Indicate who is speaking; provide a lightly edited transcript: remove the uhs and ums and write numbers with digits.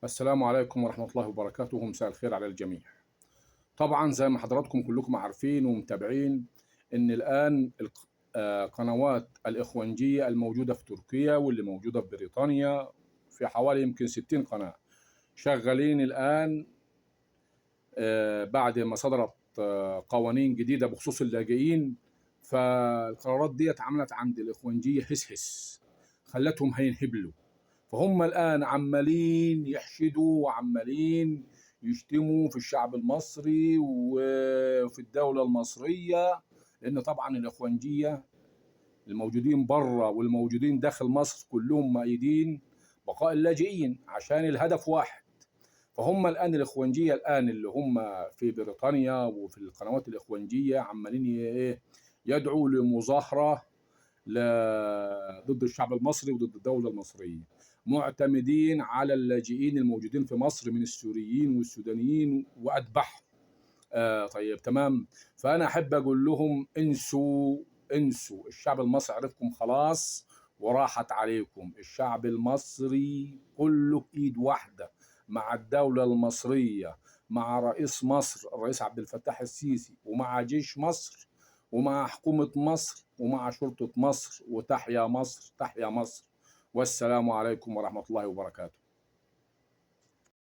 Speaker 1: السلام عليكم ورحمة الله وبركاته، مساء الخير على الجميع. طبعا زي ما حضراتكم كلكم عارفين ومتابعين إن الآن قنوات الإخوانجية الموجودة في تركيا واللي موجودة في بريطانيا في حوالي يمكن 60 قناة شغالين الآن، بعد ما صدرت قوانين جديدة بخصوص اللاجئين. فالقرارات دي عملت عند الإخوانجية هس خلتهم هينهبلوا. فهم الآن عمالين يحشدوا وعمالين يشتموا في الشعب المصري وفي الدولة المصرية، لأن طبعا الإخوانجية الموجودين بره والموجودين داخل مصر كلهم مؤيدين بقاء اللاجئين عشان الهدف واحد. فهم الآن الإخوانجية الآن اللي هم في بريطانيا وفي القنوات الإخوانجية عمالين يدعوا لمظاهرة ضد الشعب المصري وضد الدولة المصرية، معتمدين على اللاجئين الموجودين في مصر من السوريين والسودانيين وأتباعهم. طيب تمام. فأنا أحب أقول لهم انسوا الشعب المصري عرفكم خلاص وراحت عليكم. الشعب المصري كله إيد واحدة مع الدولة المصرية، مع رئيس مصر الرئيس عبد الفتاح السيسي، ومع جيش مصر، ومع حكومة مصر، ومع شرطة مصر. وتحيا مصر، تحيا مصر. والسلام عليكم ورحمة الله وبركاته.